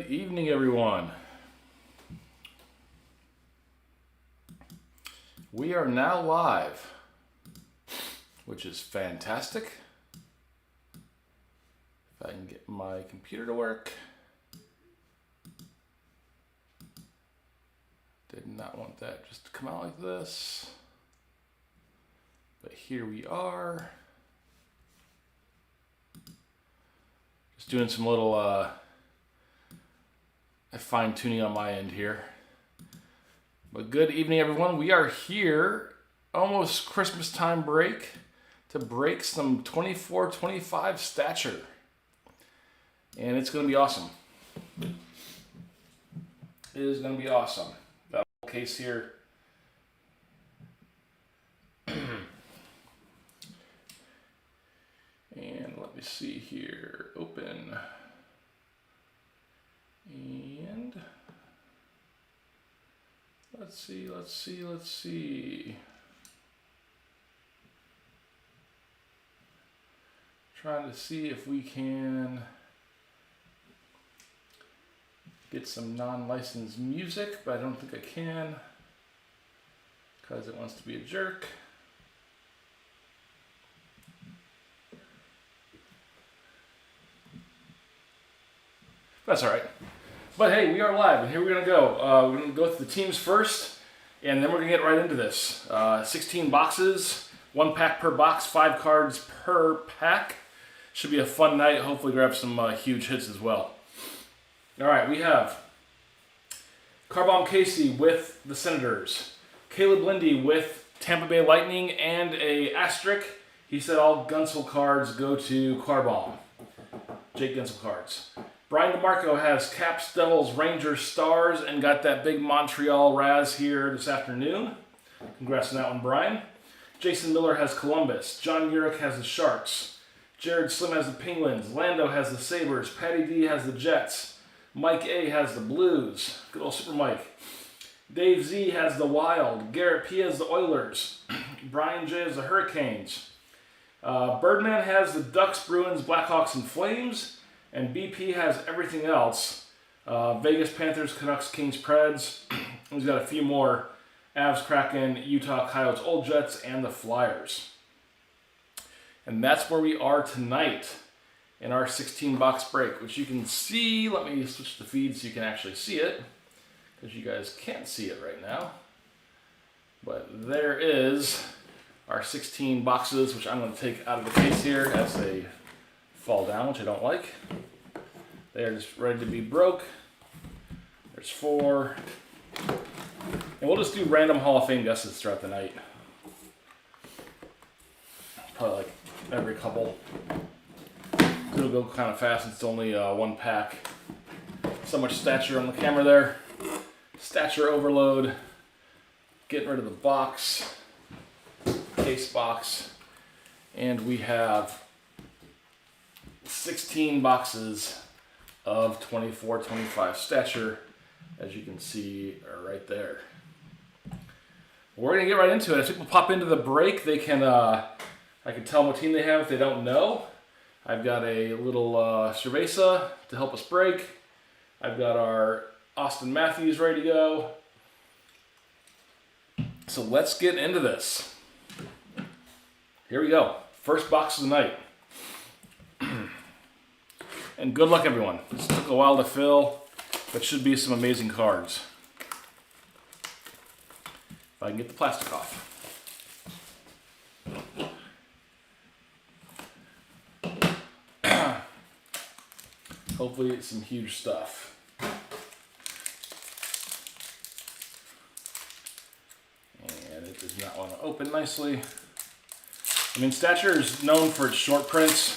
Good evening, everyone. We are now live, which is fantastic. If I can get my computer to work. Did not want that just to come out like this. But here we are. Just doing some little fine-tuning on my end here. But good evening, everyone. We are here, almost Christmas time break, to break some 24-25 Stature. And it's going to be awesome. It is going to be awesome. That whole case here. And let me see here. Open. And let's see. Trying to see if we can get some non-licensed music, but I don't think I can because it wants to be a jerk. That's all right. But hey, we are live, and here we're going to go. We're going to go through the teams first, and then we're going to get right into this. 16 boxes, 1 pack per box, 5 cards per pack. Should be a fun night. Hopefully grab some huge hits as well. All right, we have Carbomb Casey with the Senators. Caleb Lindy with Tampa Bay Lightning and a asterisk. He said all Gunsel cards go to Carbomb. Jake Gunsel cards. Brian DeMarco has Caps, Devils, Rangers, Stars, and got that big Montreal Raz here this afternoon. Congrats on that one, Brian. Jason Miller has Columbus. John Urich has the Sharks. Jared Slim has the Penguins. Lando has the Sabres. Patty D has the Jets. Mike A has the Blues. Good old Super Mike. Dave Z has the Wild. Garrett P has the Oilers. Brian J has the Hurricanes. Birdman has the Ducks, Bruins, Blackhawks, and Flames. And BP has everything else. Vegas, Panthers, Canucks, Kings, Preds. He's got a few more. Avs, Kraken, Utah, Coyotes, Old Jets, and the Flyers. And that's where we are tonight in our 16-box break, which you can see. Let me switch the feed so you can actually see it, because you guys can't see it right now. But there is our 16 boxes, which I'm going to take out of the case here as they fall down, which I don't like. They are just ready to be broke. There's 4. And we'll just do random Hall of Fame guesses throughout the night. Probably like every couple. It'll go kind of fast. It's only 1 pack. So much Stature on the camera there. Stature overload. Getting rid of the box. Case box. And we have 16 boxes of 24-25 Stature, as you can see right there. We're going to get right into it. As people pop into the break, they can I can tell them what team they have if they don't know. I've got a little cerveza to help us break. I've got our Austin Matthews ready to go. So let's get into this. Here we go. First box of the night. And good luck, everyone. This took a while to fill, but should be some amazing cards. If I can get the plastic off. Hopefully it's some huge stuff. And it does not want to open nicely. I mean, Stature is known for its short prints.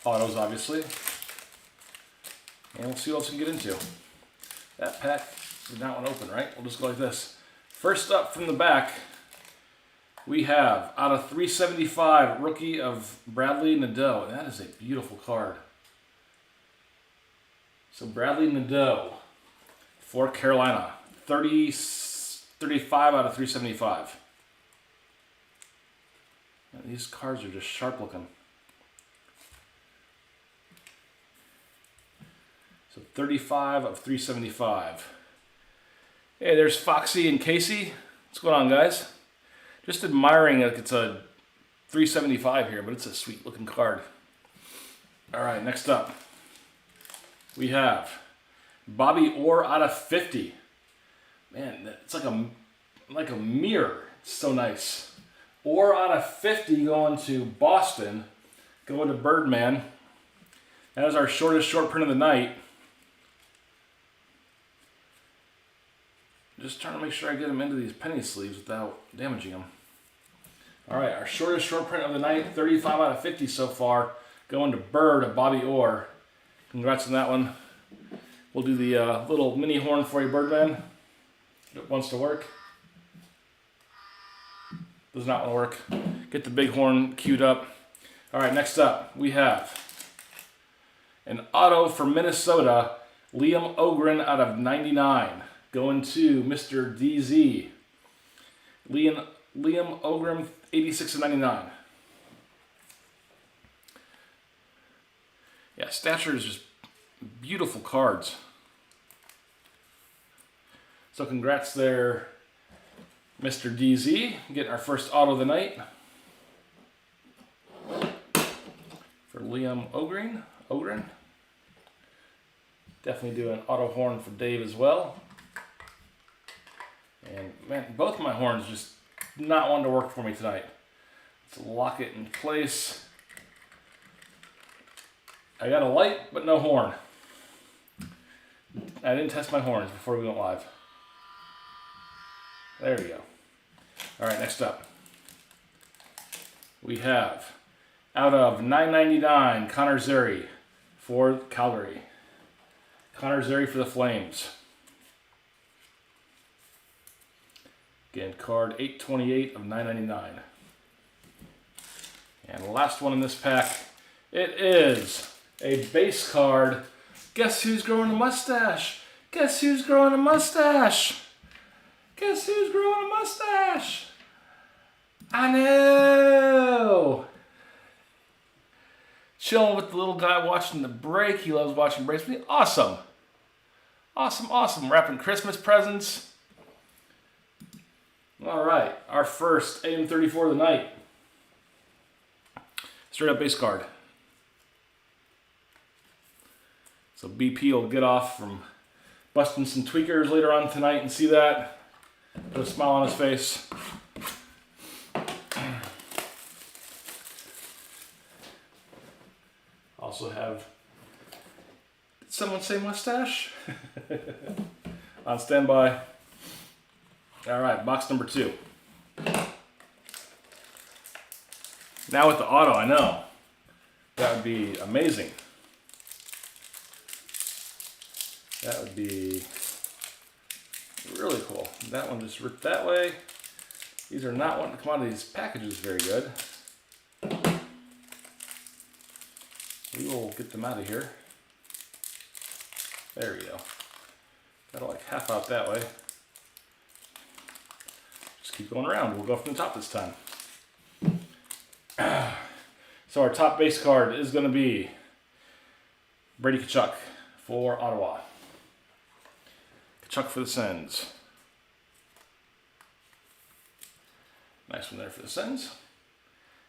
Autos, obviously. And we'll see what else we can get into. That pack did not want to open, right? We'll just go like this. First up from the back, we have, out of 375, rookie of Bradley Nadeau. And that is a beautiful card. So Bradley Nadeau for Carolina. 35 out of 375. And these cards are just sharp looking. So 35 of 375. Hey, there's Foxy and Casey. What's going on, guys? Just admiring it. It's a 375 here, but it's a sweet looking card. All right, next up, we have Bobby Orr out of 50. Man, it's like a mirror. It's so nice. Orr out of 50 going to Boston. Going to Birdman. That is our shortest short print of the night. Just trying to make sure I get them into these penny sleeves without damaging them. All right, our shortest short print of the night, 35 out of 50 so far. Going to Bird of Bobby Orr. Congrats on that one. We'll do the little mini horn for you, Birdman. It wants to work. Does not want to work. Get the big horn queued up. All right, next up, we have an auto for Minnesota, Liam Ogren out of 99. Going to Mr. DZ. Liam Ogren, 86 of 99. Yeah, Stature is just beautiful cards. So congrats there, Mr. DZ, getting our first auto of the night. For Liam Ogren. Definitely do an auto horn for Dave as well. And man, both my horns just not wanting to work for me tonight. Let's lock it in place. I got a light, but no horn. I didn't test my horns before we went live. There we go. All right, next up. We have, out of 9.99, Connor Zary for Calgary. Connor Zary for the Flames. Again, card 828 of 9.99. And the last one in this pack, it is a base card. Guess who's growing a mustache? Guess who's growing a mustache? Guess who's growing a mustache? I know! Chilling with the little guy watching the break. He loves watching breaks. Awesome. Awesome. Wrapping Christmas presents. All right, our first AM34 of the night. Straight up base card. So BP will get off from busting some tweakers later on tonight and see that. Put a smile on his face. Also have, did someone say mustache? On standby. All right, box number 2. Now with the auto, I know. That would be amazing. That would be really cool. That one just ripped that way. These are not wanting to come out of these packages very good. We will get them out of here. There we go. That'll like half out that way. Just keep going around. We'll go from the top this time. So our top base card is going to be Brady Tkachuk for Ottawa. Tkachuk for the Sens. Nice one there for the Sens.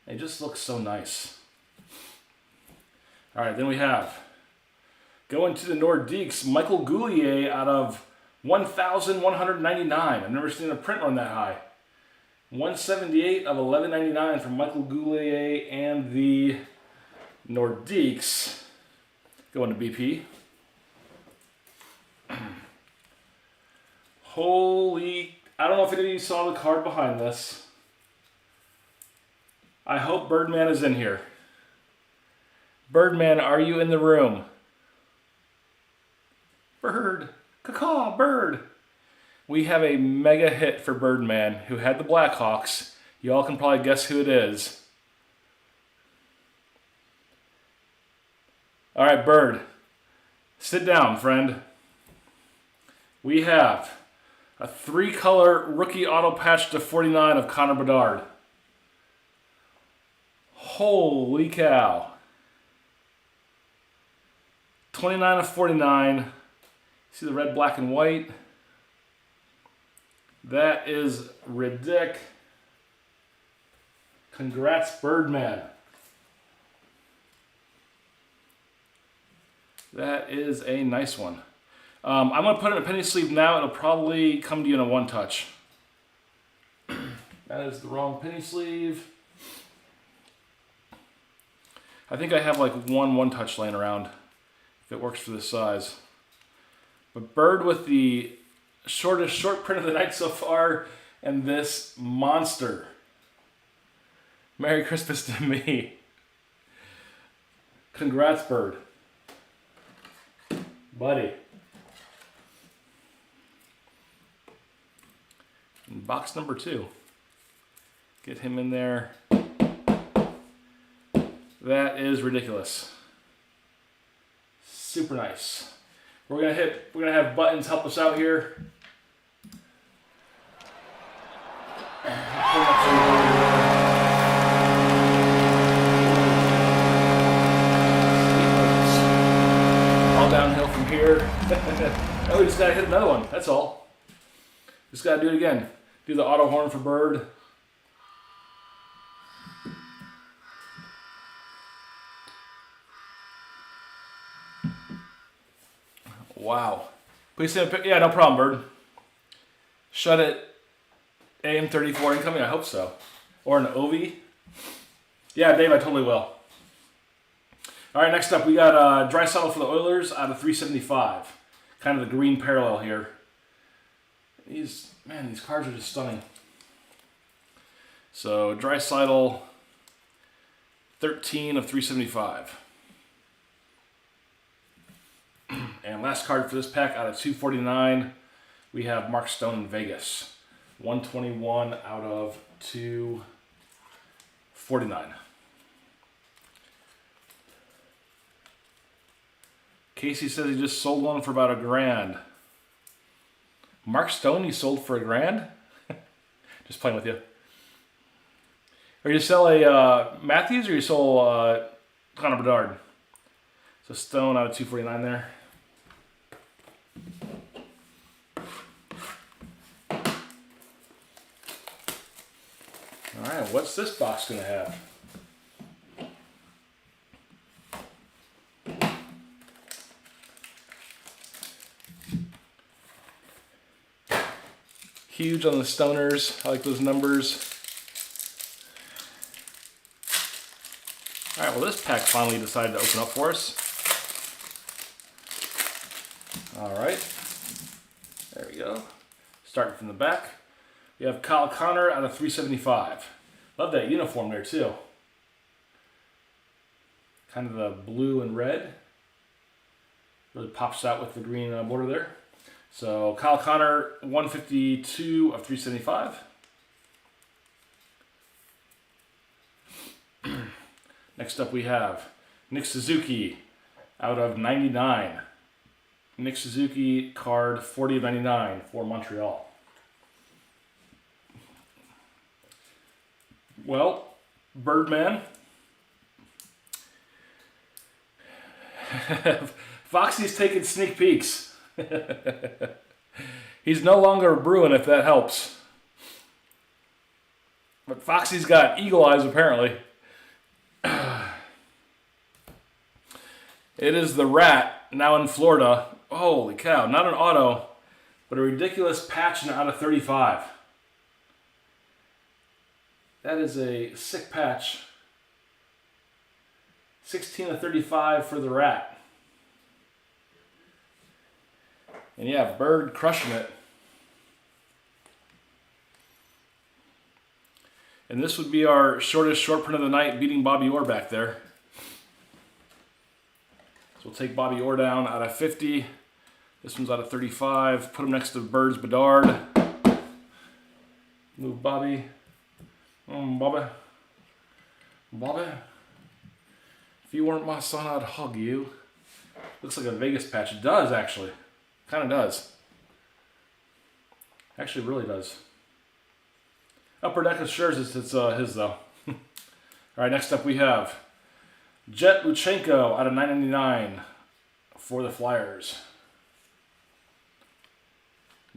It just looks so nice. All right, then we have, going to the Nordiques, Michael Goulier out of 1,199. I've never seen a print run that high. 178 of 11.99 from Michael Goulier and the Nordiques. Going to BP. Holy, I don't know if any of you saw the card behind this. I hope Birdman is in here. Birdman, are you in the room? Bird. Caw-caw, Bird. We have a mega hit for Birdman, who had the Blackhawks. Y'all can probably guess who it is. All right, Bird. Sit down, friend. We have a 3-color rookie auto patch to 49 of Connor Bedard. Holy cow. 29 of 49. See the red, black, and white? That is ridiculous. Congrats, Birdman. That is a nice one. I'm going to put it in a penny sleeve now. It'll probably come to you in a one-touch. That is the wrong penny sleeve. I think I have like one-touch laying around, if it works for this size. But bird with the shortest short print of the night so far, and this monster. Merry Christmas to me. Congrats, bird. Buddy. And box number 2. Get him in there. That is ridiculous. Super nice. We're gonna have Buttons help us out here. All downhill from here. Oh, we just gotta hit another one. That's all. Just gotta do it again. Do the auto horn for bird. Wow. Please send a pic. Yeah, no problem, bird. Shut it. AM34 incoming? I hope so. Or an OV? Yeah, Dave, I totally will. All right, next up, we got Dry Saddle for the Oilers out of 375. Kind of the green parallel here. These cards are just stunning. So, Dry Saddle, 13 of 375. And last card for this pack out of 249, we have Mark Stone in Vegas. 121 out of 249. Casey says he just sold one for about $1,000. Mark Stone, he sold for $1,000? Just playing with you. Or you sell a Matthews, or you sold Connor Bedard? So Stone out of 249 there. All right, what's this box going to have? Huge on the Stoners. I like those numbers. All right, well, this pack finally decided to open up for us. All right, there we go. Starting from the back, we have Kyle Connor out of 375. Love that uniform there too. Kind of the blue and red. Really pops out with the green border there. So Kyle Connor, 152 of 375. Next up we have Nick Suzuki out of 99. Nick Suzuki card 40 of 99 for Montreal. Well, Birdman. Foxy's taking sneak peeks. He's no longer brewing, if that helps. But Foxy's got eagle eyes, apparently. It is the Rat, now in Florida. Holy cow, not an auto, but a ridiculous patch out of 35. That is a sick patch. 16 of 35 for the Rat. And yeah, Bird crushing it. And this would be our shortest short print of the night, beating Bobby Orr back there. So we'll take Bobby Orr down out of 50. This one's out of 35. Put him next to Bird's Bedard. Move Bobby. Bobby. Bobby. If you weren't my son, I'd hug you. Looks like a Vegas patch. It does, actually. Kind of does. Actually, really does. Upper deck assures it's his, though. All right, next up we have Jet Luchenko out of 999 for the Flyers.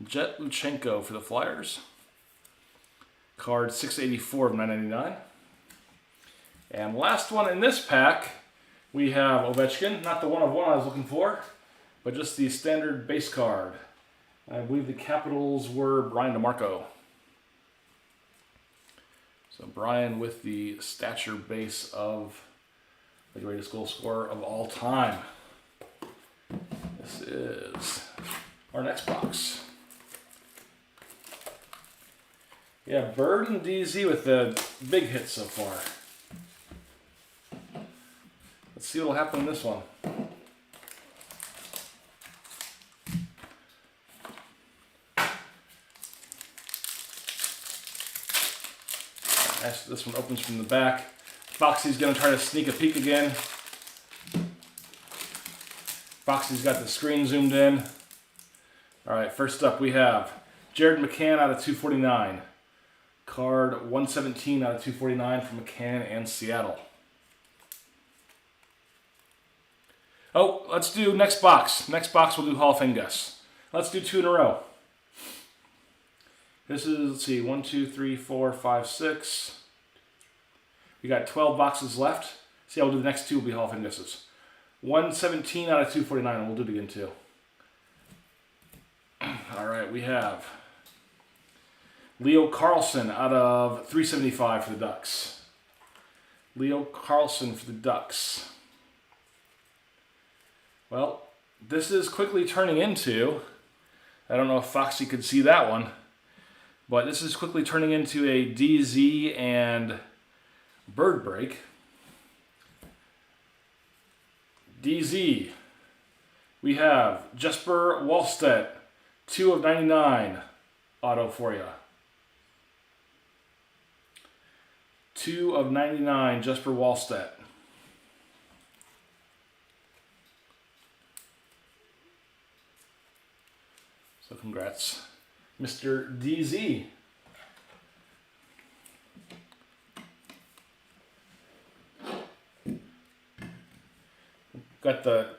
Jet Luchenko for the Flyers. Card 684 of 999. And last one in this pack, we have Ovechkin. Not the 1/1 I was looking for, but just the standard base card. I believe the Capitals were Brian DeMarco. So Brian with the Stature base of the greatest goal scorer of all time. This is our next box. Yeah, Bird and DZ with the big hits so far. Let's see what'll happen in this one. This one opens from the back. Foxy's going to try to sneak a peek again. Foxy's got the screen zoomed in. All right, first up we have Jared McCann out of 249. Card 117 out of 249 from McCann and Seattle. Oh, let's do next box. Next box we'll do Hall of Fame guess. Let's do 2 in a row. This is, let's see, 1, 2, 3, 4, 5, 6. We got 12 boxes left. See how we'll do the next 2 will be Hall of Fame guesses. 117 out of 249, and we'll do it again too. All right, we have Leo Carlson out of 375 for the Ducks. Leo Carlson for the Ducks. Well, this is quickly turning into, I don't know if Foxy could see that one, but this is quickly turning into a DZ and Bird break. DZ, we have Jesper Wallstedt, 2 of 99 auto for you. 2 of 99 Jesper Wallstedt. So congrats, Mr. DZ.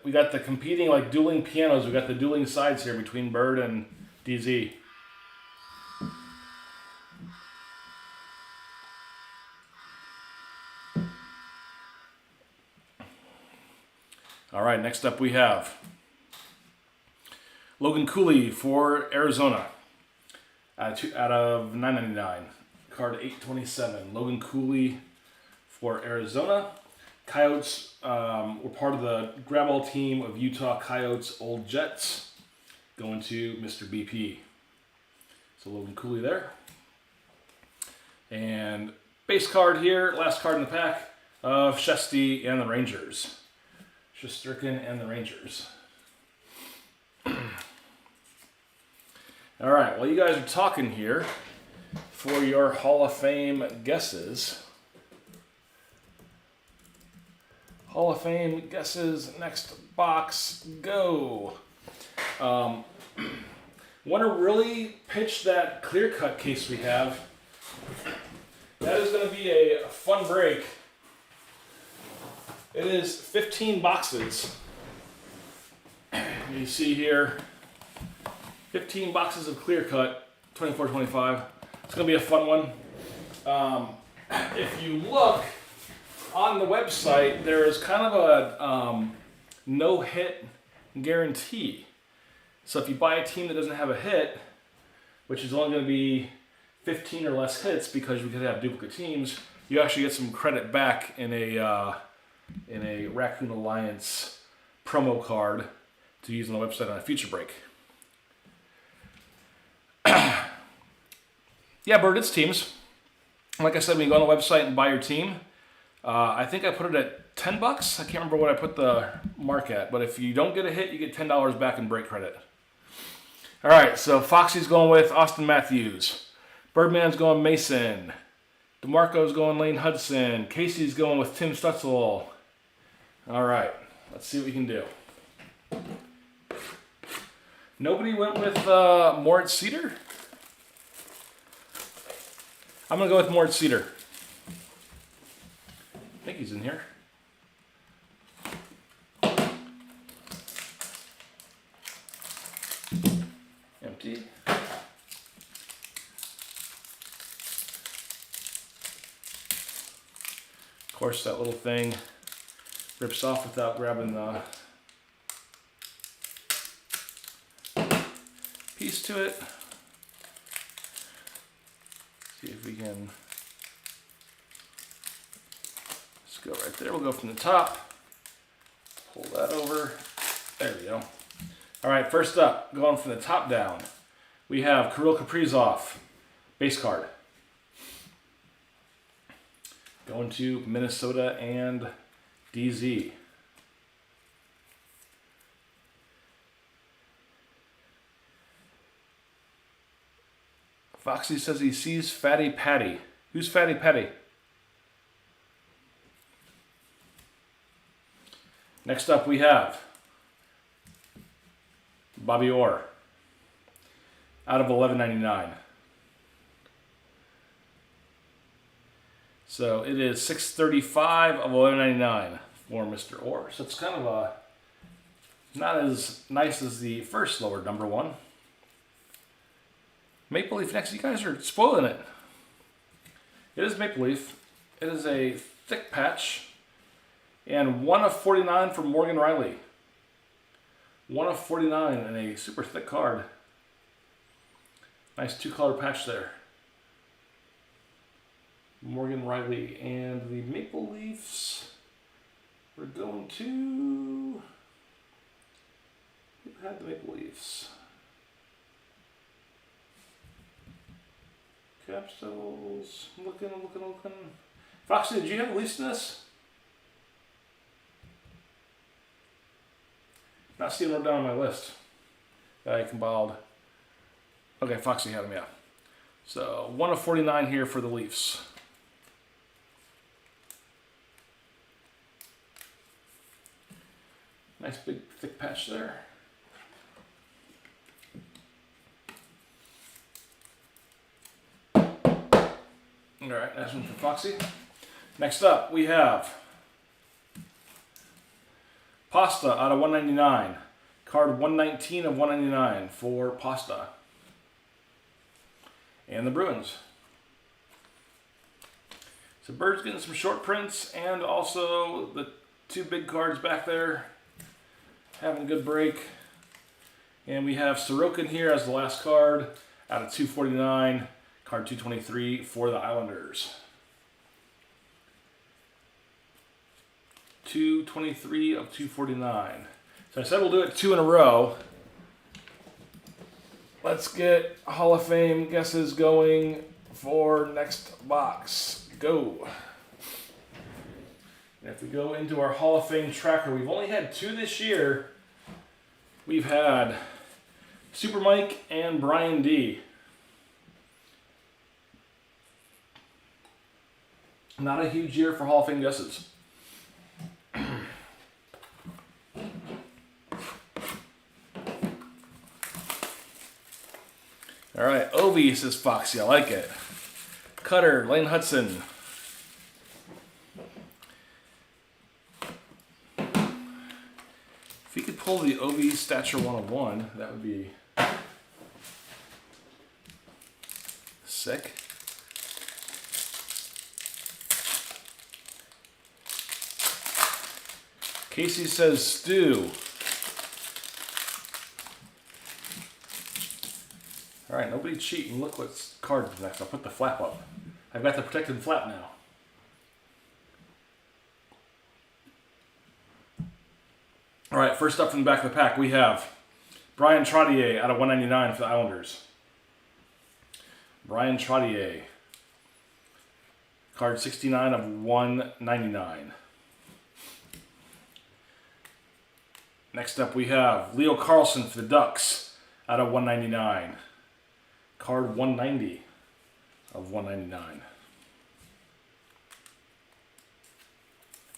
We got the competing, like, dueling pianos. We got the dueling sides here between Bird and DZ. All right, next up we have Logan Cooley for Arizona out of 999. Card 827. Logan Cooley for Arizona. Coyotes were part of the grab-all team of Utah Coyotes Old Jets, going to Mr. BP. So Logan Cooley there. And base card here, last card in the pack of Shesty and the Rangers. Shesterkin and the Rangers. All right, while you guys are talking here, for your Hall of Fame guesses. Hall of Fame guesses, next box, go. Want to really pitch that clear-cut case we have. That is going to be a fun break. It is 15 boxes. You see here, 15 boxes of clear-cut, 24-25. It's going to be a fun one. If you look on the website, there is kind of a no-hit guarantee. So if you buy a team that doesn't have a hit, which is only going to be 15 or less hits because we could have duplicate teams, you actually get some credit back in a Raccoon Alliance promo card to use on the website on a future break. Yeah, Bird, it's teams. Like I said, when you go on the website and buy your team, I think I put it at $10. I can't remember what I put the mark at, but if you don't get a hit, you get $10 back in break credit. All right, so Foxy's going with Austin Matthews. Birdman's going Mason. DeMarco's going Lane Hudson. Casey's going with Tim Stutzel. All right, let's see what we can do. Nobody went with Moritz Seider? I'm going to go with Moritz Seider. I think he's in here. empty. Of course, that little thing rips off without grabbing the piece to it. See if we can. Let's go right there. We'll go from the top. Pull that over. There we go. All right, first up, going from the top down, we have Kirill Kaprizov, base card. Going to Minnesota and DZ. Foxy says he sees Fatty Patty. Who's Fatty Patty? Next up we have Bobby Orr out of $11.99. So it is $6.35 of $11.99 for Mr. Orr. So it's kind of a not as nice as the first lower number one. Maple Leaf next. You guys are spoiling it. It is Maple Leaf. It is a thick patch. And 1 of 49 from Morgan Riley. 1 of 49 and a super thick card. Nice 2-color patch there. Morgan Riley. And the Maple Leafs, we're going to... Who had the Maple Leafs? Capsules. Looking. Foxy, did you have the Leafs in this? Not seeing them down on my list that I compiled. Okay, Foxy had them, yeah. So 1 of 49 here for the Leafs. Nice big thick patch there. Alright, nice one for Foxy. Next up we have Pasta out of 199. Card 119 of 199 for Pasta. And the Bruins. So Bird's getting some short prints and also the 2 big cards back there. Having a good break. And we have Sorokin here as the last card out of 249. Card 223 for the Islanders. 223 of 249. So I said we'll do it 2 in a row. Let's get Hall of Fame guesses going for next box. Go. And if we go into our Hall of Fame tracker, we've only had 2 this year. We've had Super Mike and Brian D. Not a huge year for Hall of Fame guesses. All right, Ovi says Foxy, I like it. Cutter, Lane Hudson. If you could pull the Ovi Stature 101, that would be sick. Casey says Stu. All right, nobody cheating. Look what's card next. I'll put the flap up. I've got the protected flap now. All right, first up from the back of the pack, we have Brian Trottier out of 199 for the Islanders. Brian Trottier. Card 69 of 199. Next up, we have Leo Carlson for the Ducks out of 199. Card 190 of 199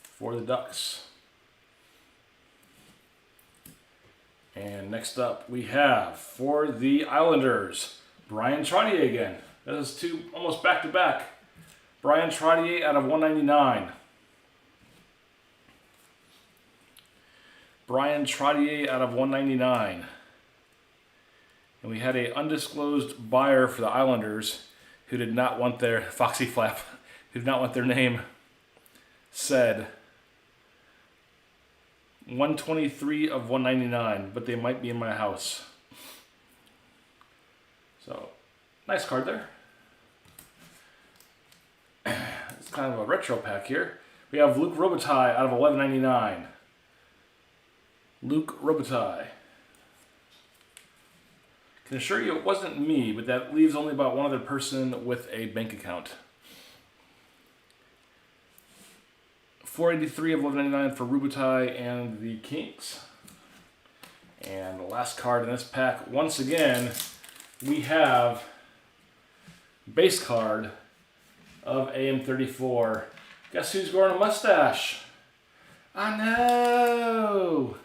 for the Ducks. And next up, we have for the Islanders, Brian Trottier again. That is 2 almost back to back. Brian Trottier out of 199. Brian Trottier out of 199. And we had a undisclosed buyer for the Islanders who did not want their Foxy Flap, who did not want their name said. 123 of 199, but they might be in my house. So, nice card there. It's kind of a retro pack here. We have Luke Robitaille out of 11.99. Luke Robitaille. Can assure you it wasn't me, but that leaves only about one other person with a bank account. 483 of 11.99 for Robitaille and the Kings. And the last card in this pack, once again, we have base card of AM34. Guess who's growing a mustache? I know!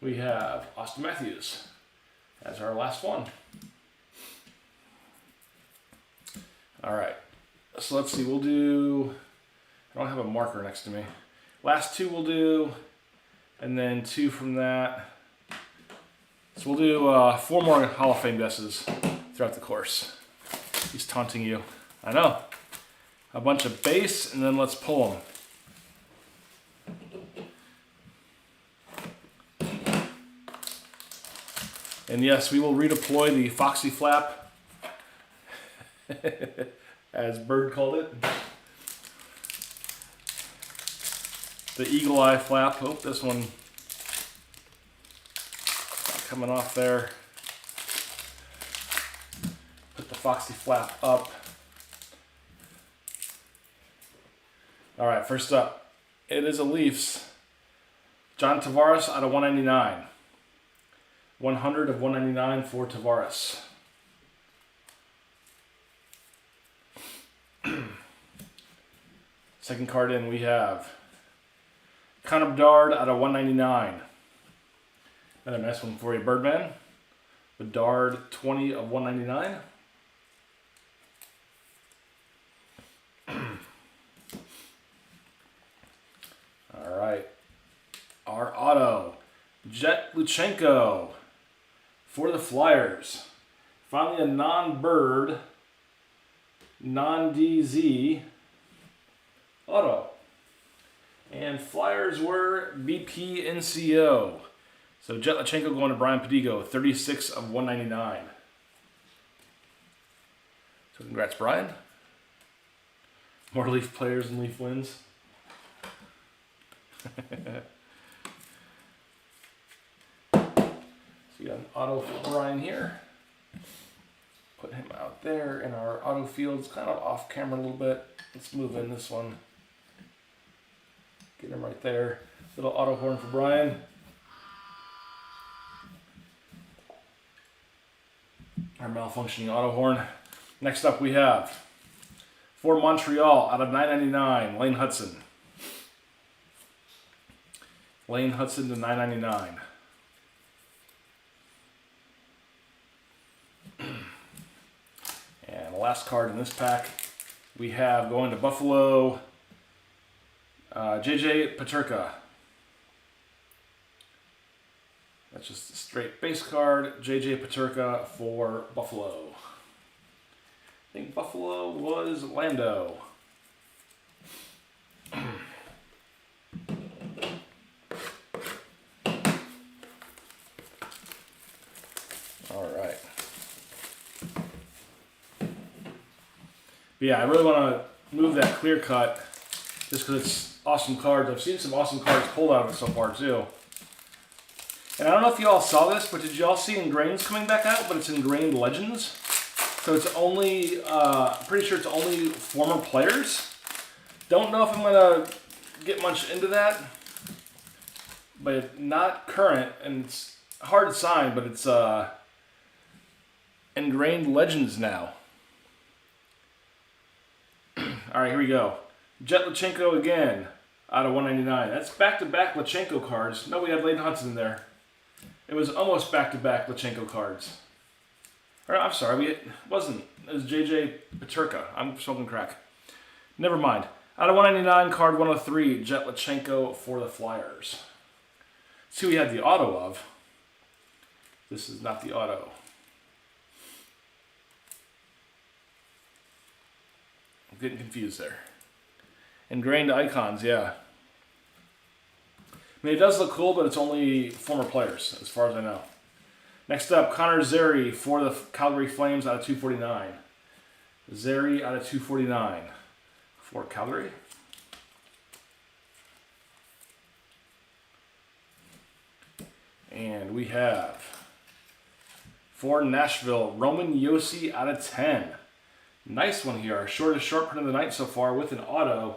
We have Austin Matthews as our last one. All right, so let's see, we'll do, I don't have a marker next to me. Last two we'll do, and then two from that. So we'll do 4 more Hall of Fame guesses throughout the course. He's taunting you. I know. A bunch of base, and then let's pull them. And yes, we will redeploy the Foxy Flap, as Bird called it. The Eagle Eye Flap. Oh, this one not coming off there. Put the Foxy Flap up. All right, first up, it is a Leafs. John Tavares out of 199. 100 of 199 for Tavares. Second card in, we have Connor Bedard out of 199. Another nice one for you, Birdman. Bedard, 20 of 199. All right. Our auto, Jet Luchenko for the Flyers. Finally a non-Bird, non-DZ auto. And Flyers were BP NCO. So Jet Luchenko going to Brian Padigo, 36 of 199. So congrats, Brian. More Leaf players and Leaf wins. So we got an auto for Brian here. Put him out there in our auto fields, kind of off camera a little bit. Let's move in this one. Get him right there. Little auto horn for Brian. Our malfunctioning auto horn. Next up we have, for Montreal, out of 9.99, Lane Hudson. Lane Hudson to 9.99. And the last card in this pack, we have going to Buffalo, JJ Peterka. That's just a straight base card. JJ Peterka for Buffalo. I think Buffalo was Lando. All right. But yeah, I really want to move that clear cut just because it's awesome cards. I've seen some awesome cards pulled out of it so far too. And I don't know if you all saw this, but did you all see Ingrained's coming back out? But it's Ingrained Legends. So it's only, pretty sure it's only former players. Don't know if I'm going to get much into that. But it's not current, and it's hard to sign, but it's Ingrained Legends now. All right, here we go. Jet Luchenko again, out of 199. That's back-to-back Luchenko cards. No, we had Lane Hudson in there. It was almost back-to-back Luchenko cards. Or, I'm sorry, it wasn't. It was JJ Peterka. I'm smoking crack. Never mind. Out of 199, card 103, Jetlachenko for the Flyers. See, we had the auto of. This is not the auto. I'm getting confused there. Ingrained icons, yeah. I mean, it does look cool, but it's only former players, as far as I know. Next up, Connor Zary for the Calgary Flames out of 249. Zary out of 249 for Calgary. And we have, for Nashville, Roman Josi out of 10. Nice one here. Shortest short print of the night so far with an auto.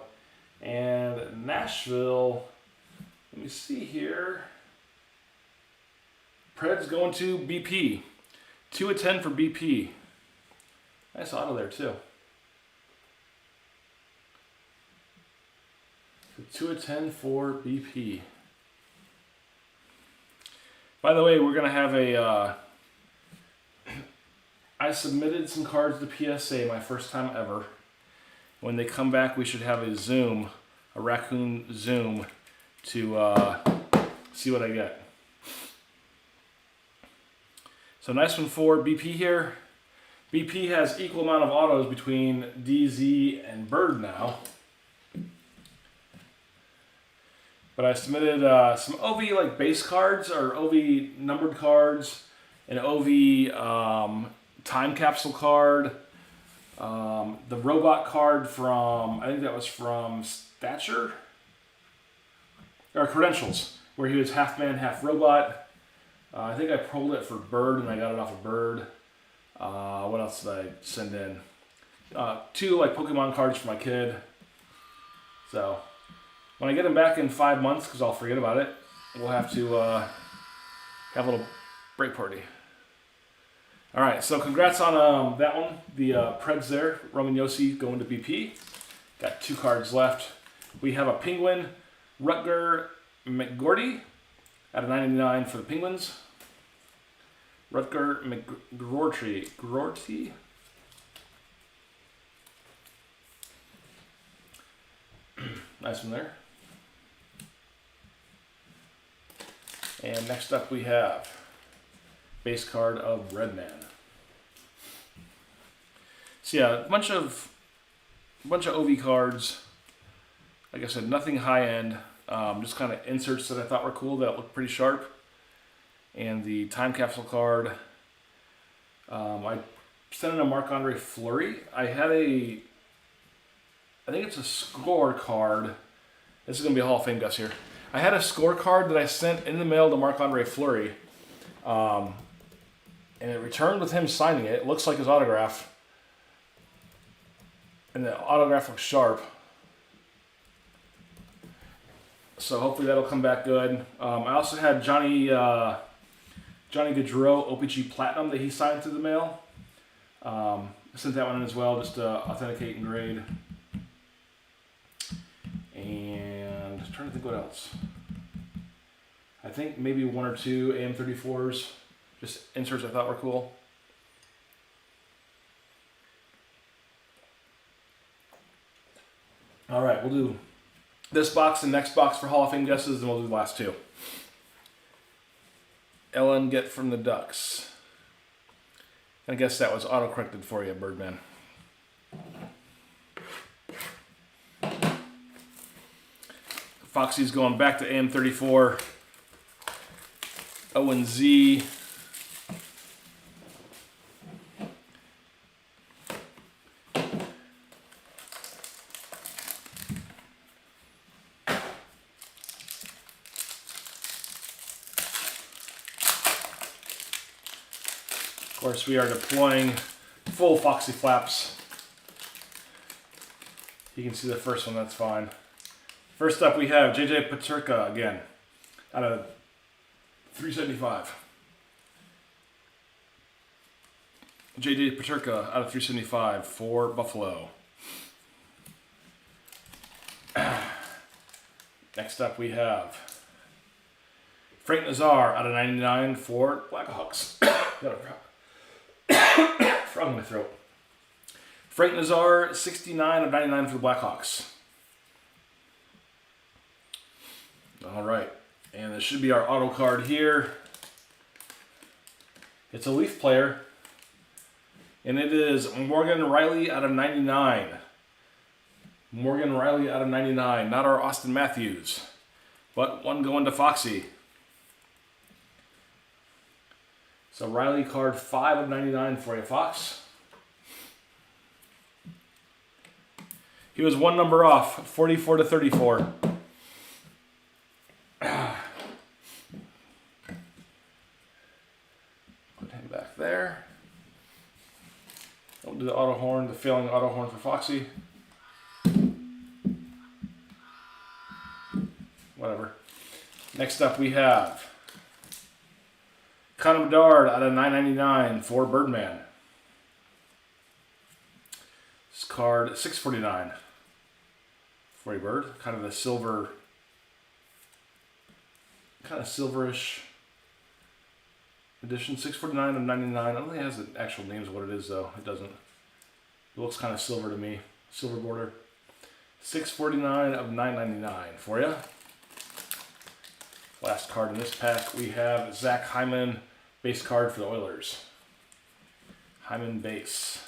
And Nashville, let me see here. Preds going to BP. 2 of 10 for BP. Nice auto there too. So 2 of 10 for BP. By the way, we're going to have a... I submitted some cards to PSA, my first time ever. When they come back, we should have a Zoom, a raccoon Zoom, to see what I get. So nice one for BP here. BP has equal amount of autos between DZ and Bird now. But I submitted some OV like base cards or OV numbered cards, an OV time capsule card, the robot card from, I think that was from Stature, or Credentials, where he was half man, half robot. I think I pulled it for Bird and I got it off of Bird. What else did I send in? 2 like Pokemon cards for my kid. So when I get them back in 5 months, because I'll forget about it, we'll have to have a little break party. All right, so congrats on that one. The Preds there, Roman Josi going to BP. Got 2 cards left. We have a Penguin, Rutger McGorty, out of 99 for the Penguins. Rutger McGorty. Nice one there. And next up we have base card of Redman. So yeah, a bunch of OV cards. Like I said, nothing high end. Just kind of inserts that I thought were cool that looked pretty sharp. And the time capsule card. I sent in a Marc-Andre Fleury. I had I think it's a score card. This is going to be a Hall of Fame guess here. I had a score card that I sent in the mail to Marc-Andre Fleury. And it returned with him signing it. It looks like his autograph. And the autograph looks sharp. So hopefully that'll come back good. I also had Johnny Gaudreau OPG Platinum that he signed through the mail. I sent that one in as well just to authenticate and grade. And I'm trying to think what else. I think maybe 1 or 2 AM34s. Just inserts I thought were cool. All right, we'll do this box and next box for Hall of Fame guesses, and we'll do the last 2. Ellen Get from the Ducks. I guess that was auto-corrected for you, Birdman. Foxy's going back to AM34. Owen Z. Of course, we are deploying full Foxy Flaps. You can see the first one, that's fine. First up, we have JJ Peterka again, out of 375. JJ Peterka out of 375 for Buffalo. Next up, we have Frank Nazar out of 99 for Blackhawks. Got a frog in my throat. Frank Nazar, 69 of 99 for the Blackhawks. All right, and this should be our auto card here. It's a Leaf player, and it is Morgan Riley out of 99. Morgan Riley out of 99, not our Austin Matthews, but one going to Foxy. So Riley card 5 of 99 for you, Fox. He was one number off, 44 to 34. Put him back there. Don't do the auto horn, the failing auto horn for Foxy. Whatever. Next up we have Connor Bedard out of 999 for Birdman. This card 649 for a Bird. Kind of a silver, kind of silverish edition. 649 of 99. I don't think it has the actual names of what it is though. It doesn't. It looks kind of silver to me. Silver border. 649 of 999 for you. Last card in this pack, we have Zach Hyman, base card for the Oilers. Hyman base.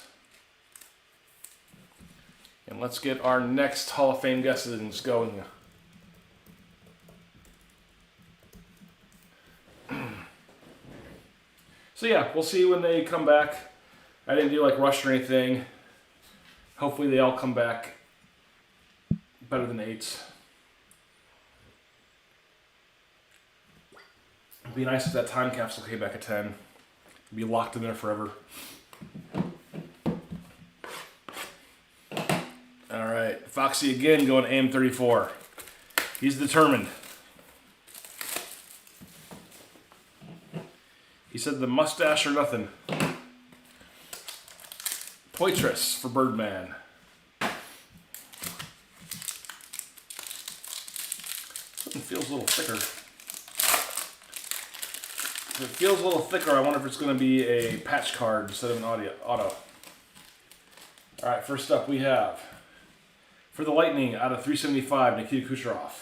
And let's get our next Hall of Fame guesses going. So yeah, we'll see when they come back. I didn't do like rush or anything. Hopefully they all come back better than 8s. It'd be nice if that time capsule came back at 10. Be locked in there forever. All right, Foxy again going AM34. He's determined. He said the mustache or nothing. Poitras for Birdman. Something feels a little thicker. If it feels a little thicker, I wonder if it's going to be a patch card instead of an auto. All right, first up we have, for the Lightning, out of 375, Nikita Kucherov.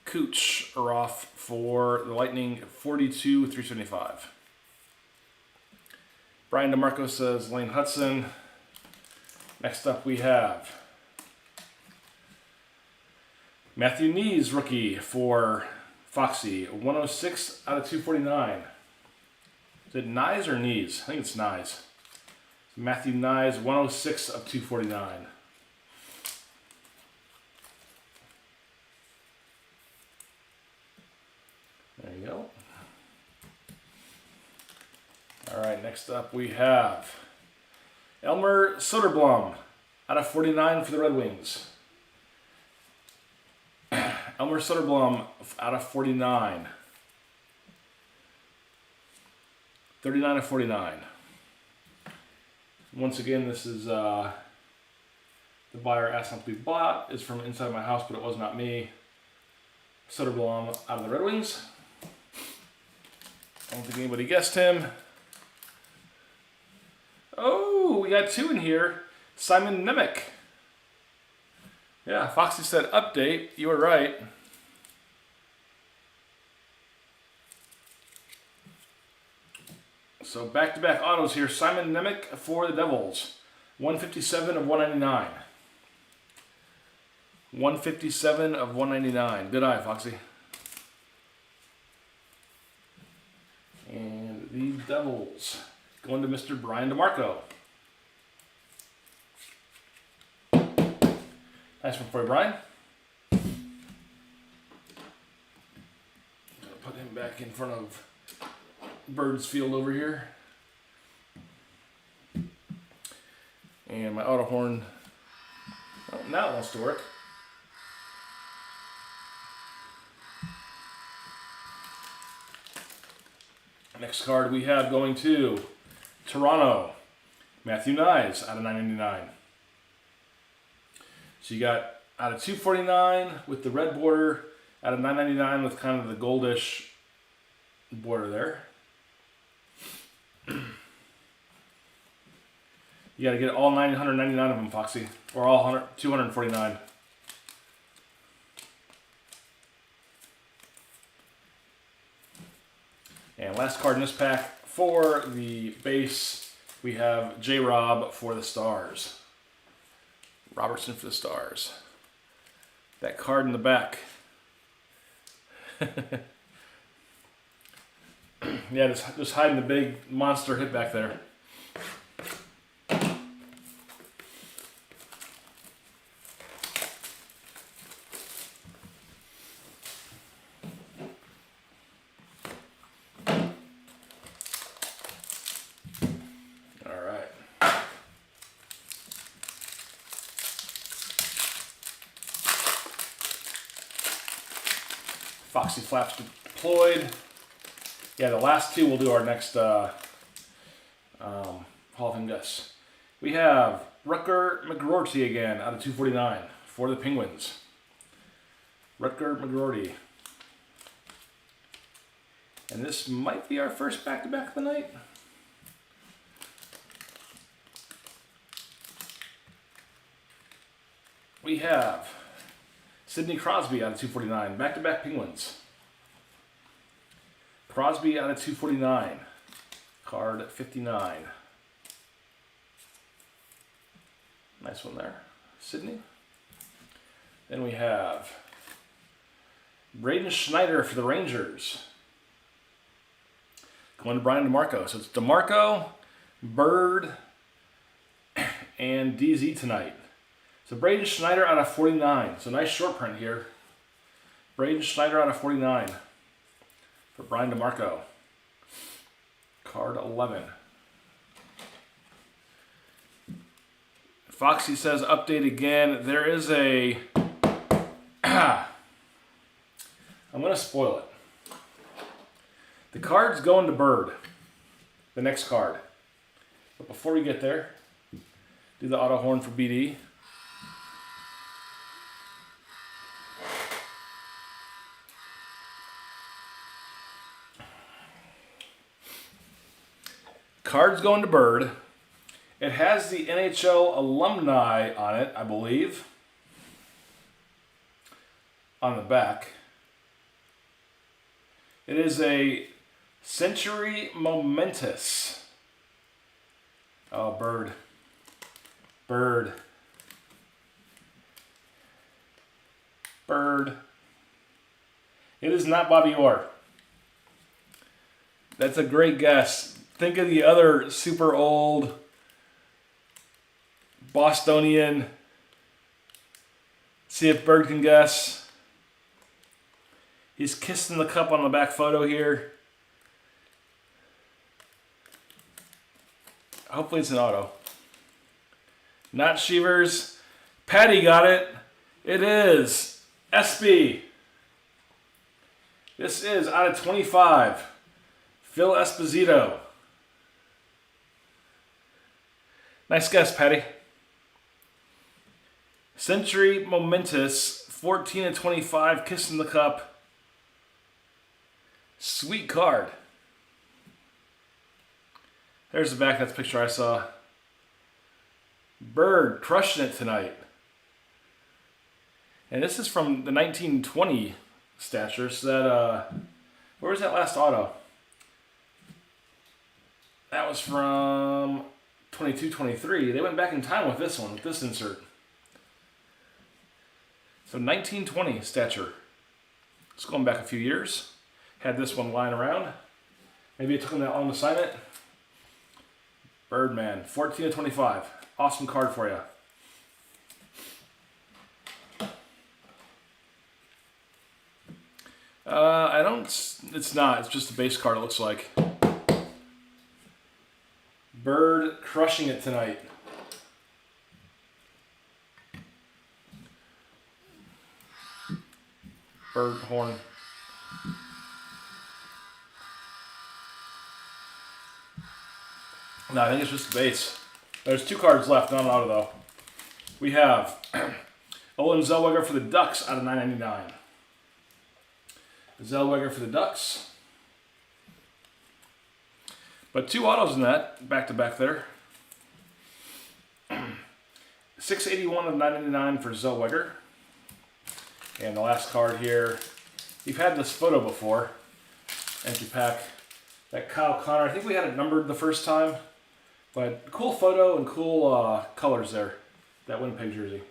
Kucherov for the Lightning, 42, 375. Brian DeMarco says Lane Hudson. Next up we have Matthew Knees, rookie for Foxy, 106 out of 249. Is it Nyes or Knees? I think it's Nyes. Matthew Nyes, 106 of 249. There you go. All right, next up we have Elmer Soderblom, out of 49 for the Red Wings. Elmer Soderblom out of 49. 39 of 49. Once again, this is the buyer asked not to be bought. It's from inside my house, but it was not me. Soderblom out of the Red Wings. I don't think anybody guessed him. Oh, we got 2 in here. Simon Nemec. Yeah, Foxy said update. You were right. So back-to-back autos here. Simon Nemec for the Devils. 157 of 199. 157 of 199. Good eye, Foxy. And the Devils going to Mr. Brian DeMarco. Nice one for you, Brian. Gonna put him back in front of Bird's Field over here. And my auto horn, oh, now it wants to work. Next card we have going to Toronto, Matthew Nyes out of 999. So you got out of 249 with the red border, out of 999 with kind of the goldish border there. You got to get all 999 of them, Foxy, or all 249. And last card in this pack for the base, we have J-Rob for the Stars. Robertson for the Stars. That card in the back. Yeah, just hiding the big monster hit back there. All right. Foxy flaps deployed. Yeah, the last two will do our next Hall of Fame guess. We have Rutger McGroarty again out of 249 for the Penguins. Rutger McGroarty. And this might be our first back-to-back of the night. We have Sidney Crosby out of 249, back-to-back Penguins. Crosby out of 249, card 59. Nice one there, Sidney. Then we have Braden Schneider for the Rangers. Going to Brian DeMarco. So it's DeMarco, Bird, and DZ tonight. So Braden Schneider out of 49. So nice short print here. Braden Schneider out of 49 for Brian DeMarco. Card 11. Foxy says update again. There is a... I'm going to spoil it. The card's going to Bird. The next card. But before we get there, do the auto horn for BD. Card's going to Bird. It has the NHL alumni on it, I believe. On the back. It is a Century Momentous. Oh, Bird. Bird. Bird. It is not Bobby Orr. That's a great guess. Think of the other super old Bostonian. See if Bird can guess. He's kissing the cup on the back photo here. Hopefully it's an auto. Not Shevers. Patty got it. It is SB. This is out of 25. Phil Esposito. Nice guess, Patty. Century Momentous, 14 of 25, kissing the cup. Sweet card. There's the back. That's the picture I saw. Bird crushing it tonight. And this is from the 1920 Stature. So that, where was that last auto? That was from 22-23. They went back in time with this one, with this insert. So 1920 Stature. It's going back a few years. Had this one lying around. Maybe it took them that long to sign it. Birdman, 14 of 25. Awesome card for you. I don't, it's not. It's just a base card, it looks like. Bird crushing it tonight. Bird horn. No, I think it's just the base. There's two cards left, not an auto though. We have Olin Zellweger for the Ducks out of 999. Zellweger for the Ducks. But two autos in that, back to back there. 681 of 999 for Zellweger. And the last card here, you've had this photo before. Empty pack. That Kyle Connor. I think we had it numbered the first time. But cool photo and cool colors there. That Winnipeg jersey.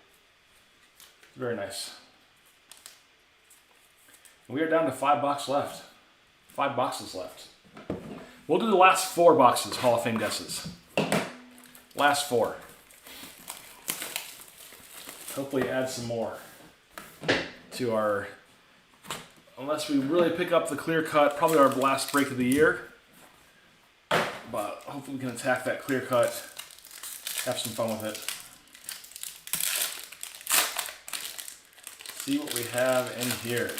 Very nice. We are down to 5 boxes left. 5 boxes left. We'll do the last 4 boxes, Hall of Fame guesses. Last 4. Hopefully add some more to our, unless we really pick up the clear cut, probably our last break of the year. But hopefully we can attack that clear cut, have some fun with it. See what we have in here.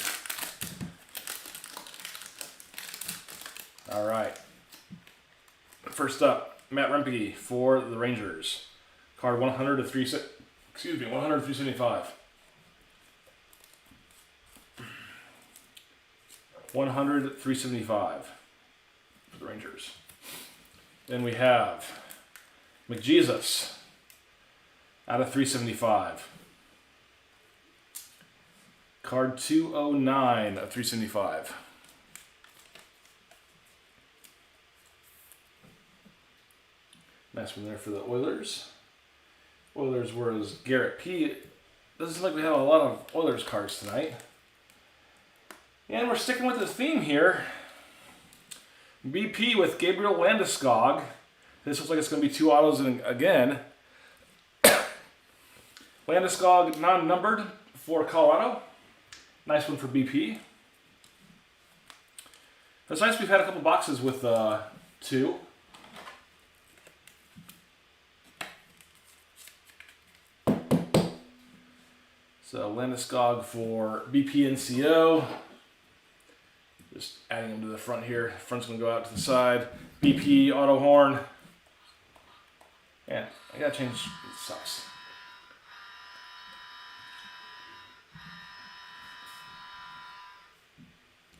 All right. First up, Matt Rempke for the Rangers. Card 100 to 375. 100 to 375 for the Rangers. Then we have McJesus out of 375. Card 209 of 375. Nice one there for the Oilers. Oilers was Garrett P. Doesn't seem like we have a lot of Oilers cards tonight. And we're sticking with the theme here. BP with Gabriel Landeskog. This looks like it's going to be 2 autos again. Landeskog non-numbered for Colorado. Nice one for BP. It's nice we've had a couple boxes with 2. So Landeskog for BP NCO. Just adding them to the front here. Front's going to go out to the side. BP auto horn. Yeah, I got to change the socks.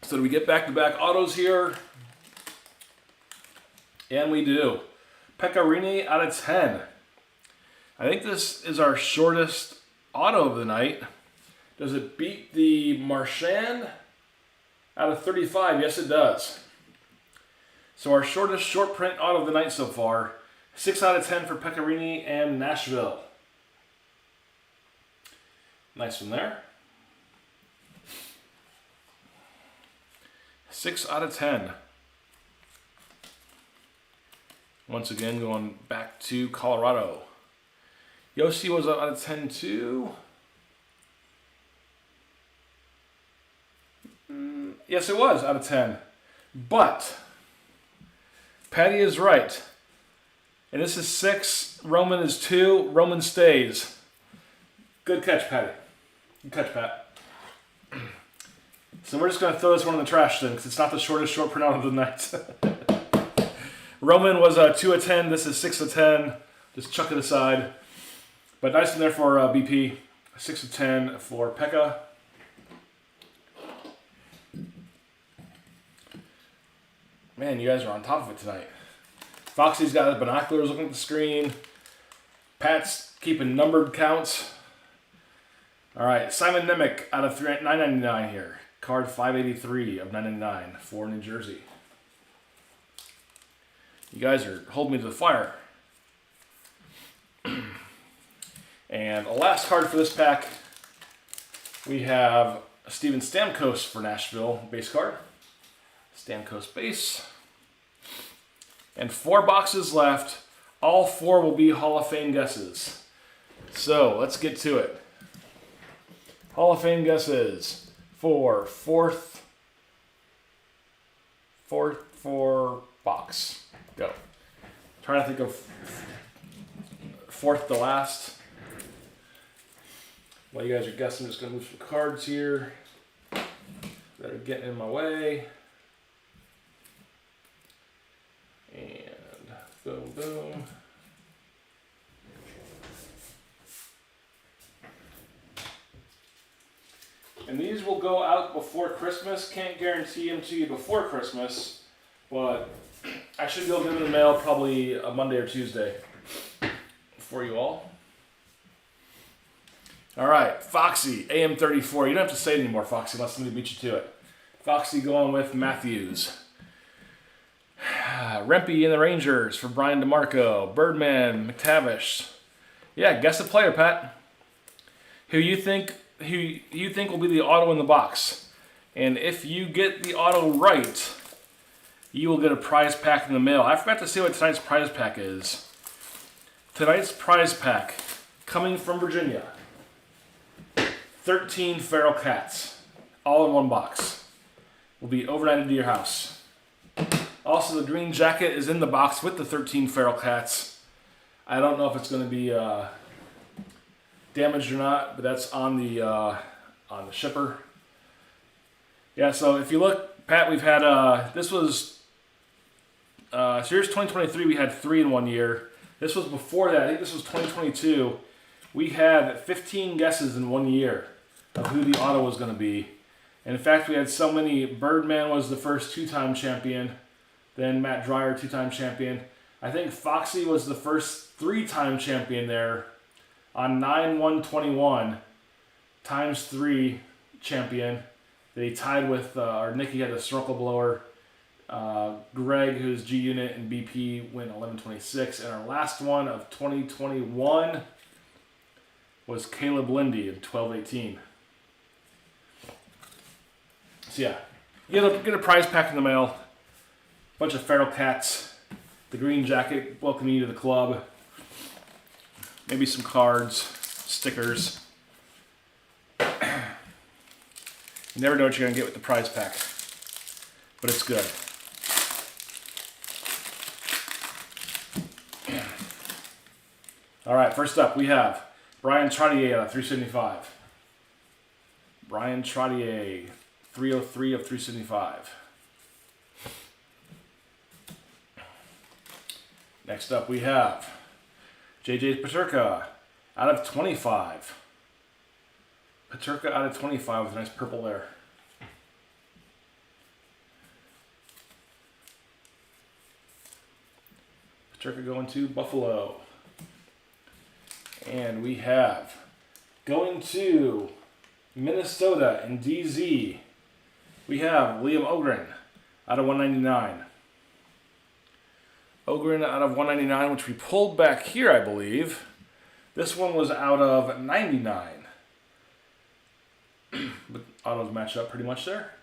So do we get back-to-back autos here? And we do. Pecorini out of 10. I think this is our shortest auto of the night. Does it beat the Marchand out of 35? Yes, it does. So our shortest short print auto of the night so far. 6 out of 10 for Pecorini and Nashville. Nice one there. 6 out of 10. Once again, going back to Colorado. Yossi was out of 10 too. Yes, it was out of 10. But Patty is right. And this is 6. Roman is 2. Roman stays. Good catch, Patty. Good catch, Pat. So we're just going to throw this one in the trash then, because it's not the shortest short print out of the night. Roman was 2 of 10. This is 6 of 10. Just chuck it aside. But nice one there for BP. 6 of 10 for Pekka. Man, you guys are on top of it tonight. Foxy's got his binoculars looking at the screen. Pat's keeping numbered counts. All right, Simon Nemec out of $9.99 here. Card 583 of 999 for New Jersey. You guys are holding me to the fire. And the last card for this pack, we have Steven Stamkos for Nashville base card. Stamkos base. And 4 boxes left. All 4 will be Hall of Fame guesses. So let's get to it. Hall of Fame guesses for fourth box. Go. Trying to think of fourth to last. While you guys are guessing, I'm just going to move some cards here that are getting in my way. And boom, boom. And these will go out before Christmas. Can't guarantee them to you before Christmas, but I should be able to get them in the mail probably a Monday or Tuesday for you all. All right, Foxy, AM34. You don't have to say it anymore, Foxy, unless somebody beat you to it. Foxy going with Matthews. Rempe in the Rangers for Brian DeMarco. Birdman, McTavish. Yeah, guess the player, Pat. Who you think will be the auto in the box? And if you get the auto right, you will get a prize pack in the mail. I forgot to say what tonight's prize pack is. Tonight's prize pack, coming from Virginia, 13 feral cats, all in one box. Will be overnighted to your house. Also, the green jacket is in the box with the 13 feral cats. I don't know if it's going to be damaged or not, but that's on the shipper. Yeah, so if you look, Pat, we've had, this was, Series 2023, we had 3 in 1 year. This was before that, I think this was 2022. We had 15 guesses in 1 year of who the auto was going to be. And in fact, we had so many. Birdman was the first 2-time champion. Then Matt Dreyer, 2-time champion. I think Foxy was the first 3-time champion there on 9/1/21 ×3 champion. They tied with, or Nikki had the snorkel blower. Greg, who's G Unit and BP, went 11/26. And our last one of 2021 was Caleb Lindy in 12/18. So yeah, you get a prize pack in the mail. Bunch of feral cats. The green jacket, welcome you to the club. Maybe some cards, stickers. You never know what you're going to get with the prize pack. But it's good. All right, first up we have Brian Trottier out of 375. Brian Trottier, 303 of 375. Next up we have JJ Paterka out of 25. Paterka out of 25 with a nice purple there. Paterka going to Buffalo. And we have going to Minnesota and DZ. We have Liam Ogren out of 199. Ogren out of 199, which we pulled back here, I believe. This one was out of 99. But autos match up pretty much there.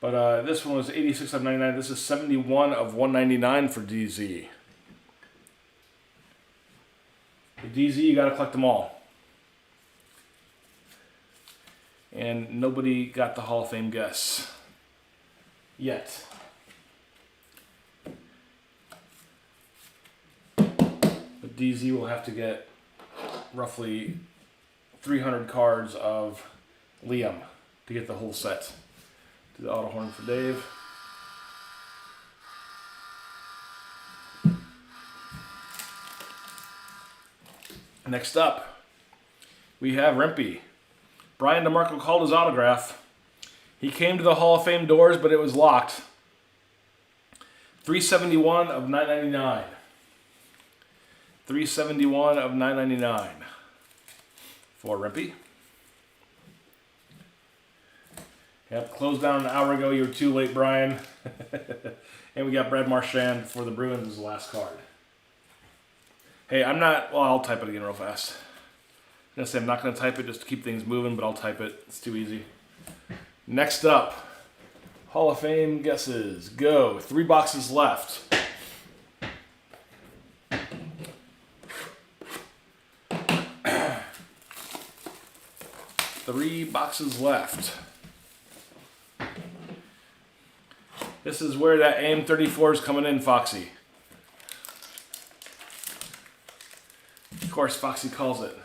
But this one was 86 of 99. This is 71 of 199 for DZ. For DZ, you got to collect them all. And nobody got the Hall of Fame guess yet. But DZ will have to get roughly 300 cards of Liam to get the whole set. Do the auto horn for Dave. Next up, we have Rempe. Brian DeMarco called his autograph. He came to the Hall of Fame doors, but it was locked. 371 of 999. 371 of 999 for Rempe. Yep, closed down an hour ago. You were too late, Brian. And we got Brad Marchand for the Bruins as the last card. Hey, I'm not... Well, I'll type it again real fast. I'm going to say I'm not going to type it just to keep things moving, but I'll type it. It's too easy. Next up, Hall of Fame guesses. Go. 3 boxes left. Three boxes left. This is where that AM34 is coming in, Foxy. Of course, Foxy calls it.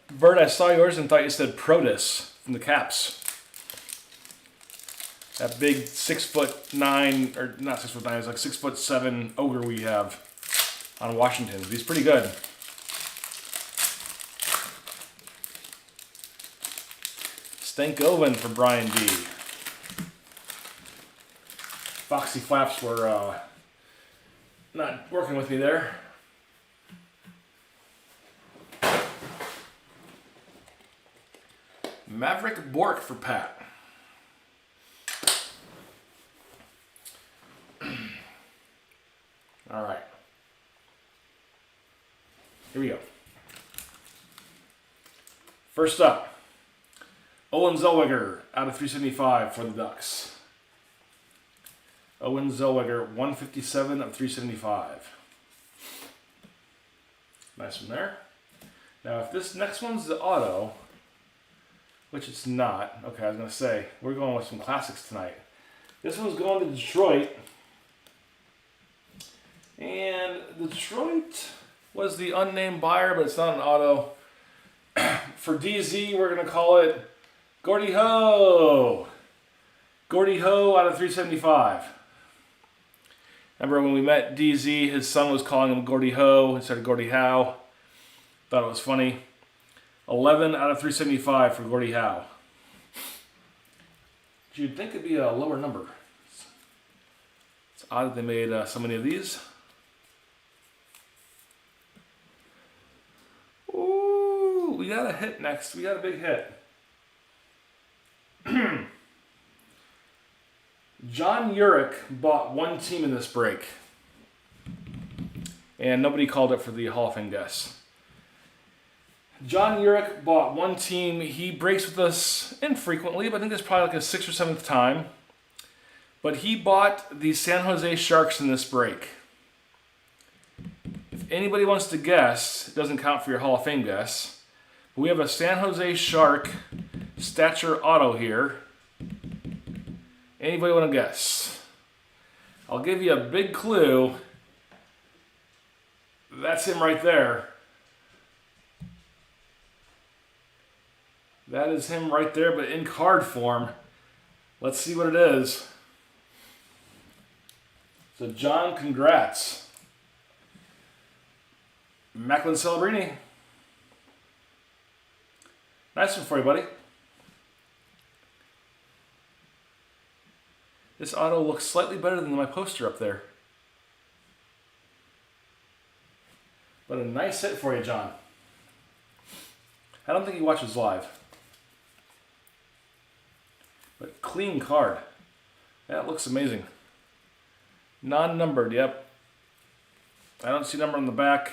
Bert, I saw yours and thought you said Protus from the Caps. That big 6'9", or not 6'9", it's like 6'7" ogre we have on Washington. He's pretty good. Stankoven for Brian D. Foxy Flaps were not working with me there. Maverick Bork for Pat. Here we go. First up, Owen Zellweger out of 375 for the Ducks. Owen Zellweger, 157 of 375. Nice one there. Now, if this next one's the auto, which it's not. Okay, I was going to say, we're going with some classics tonight. This one's going to Detroit. And Detroit was the unnamed buyer, but it's not an auto. For DZ, we're going to call it Gordie Ho. Gordie Ho out of 375. Remember when we met DZ, his son was calling him Gordie Ho instead of Gordie Howe. Thought it was funny. 11 out of 375 for Gordie Howe. You'd think it'd be a lower number. It's odd that they made so many of these. Ooh, we got a hit next. We got a big hit. John Urich bought one team in this break. And nobody called it for the Hall of Fame guess. John Urich bought one team. He breaks with us infrequently, but I think it's probably like his 6th or 7th time. But he bought the San Jose Sharks in this break. If anybody wants to guess, it doesn't count for your Hall of Fame guess. But we have a San Jose Shark Stature auto here. Anybody want to guess? I'll give you a big clue. That's him right there. That is him right there, but in card form. Let's see what it is. So, John, congrats. Macklin Celebrini. Nice one for you, buddy. This auto looks slightly better than my poster up there. But a nice hit for you, John. I don't think he watches live. But clean card. That looks amazing. Non-numbered, yep. I don't see number on the back.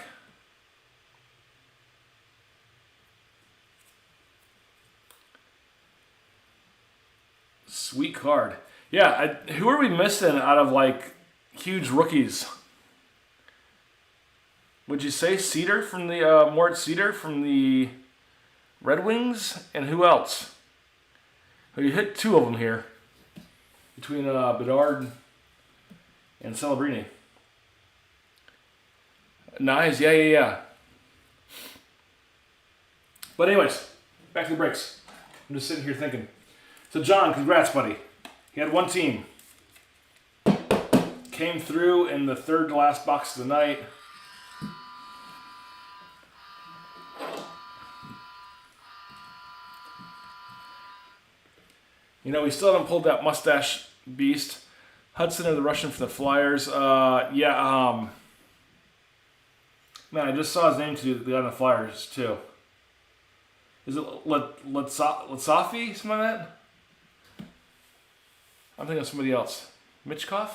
Sweet card. Yeah, who are we missing out of like huge rookies? Would you say Cedar from the Mort Cedar from the Red Wings? And who else? Well, you hit 2 of them here between Bedard and Celebrini. Nice, yeah. But anyways, back to the breaks. I'm just sitting here thinking. So John, congrats, buddy. He had one team. Came through in the 3rd to last box of the night. You know, we still haven't pulled that mustache beast. Hudson or the Russian from the Flyers. Man, I just saw his name to the guy on the Flyers, too. Is it Letsafi? Something like that? I'm thinking of somebody else. Mitchkov?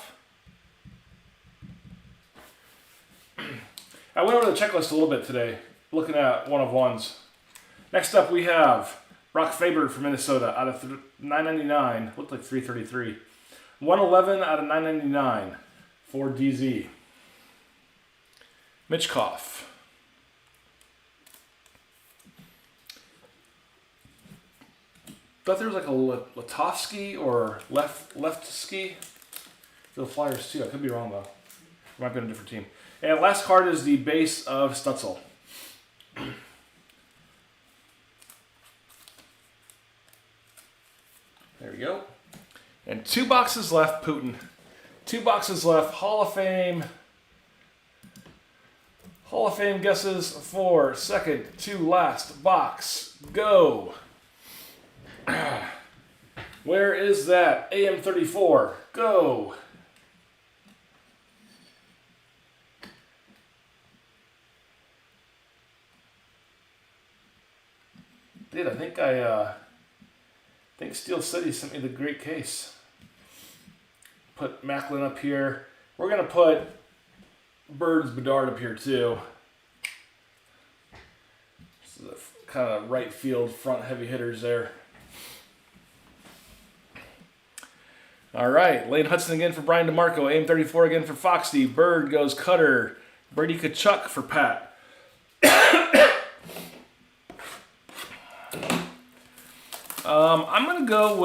I went over the checklist a little bit today, looking at one-of-ones. Next up, we have Brock Faber from Minnesota out of $9.99. Looked like $3.33. 111 out of $9.99 for DZ. Mitchkov. Thought there was like a Latovsky or Leftsky for the Flyers too. I could be wrong though. It might be on a different team. And last card is the base of Stutzel. There we go. And 2 boxes left, Putin. 2 boxes left. Hall of Fame guesses for second to last box. Go. Where is that? AM34. Go. Dude, I think Steel City sent me the great case. Put Macklin up here. We're going to put Bedard up here too. kind of right field front heavy hitters there. All right, Lane Hudson again for Brian DeMarco. AIM-34 again for Foxy. Bird goes Cutter. Brady Kachuk for Pat. I'm gonna go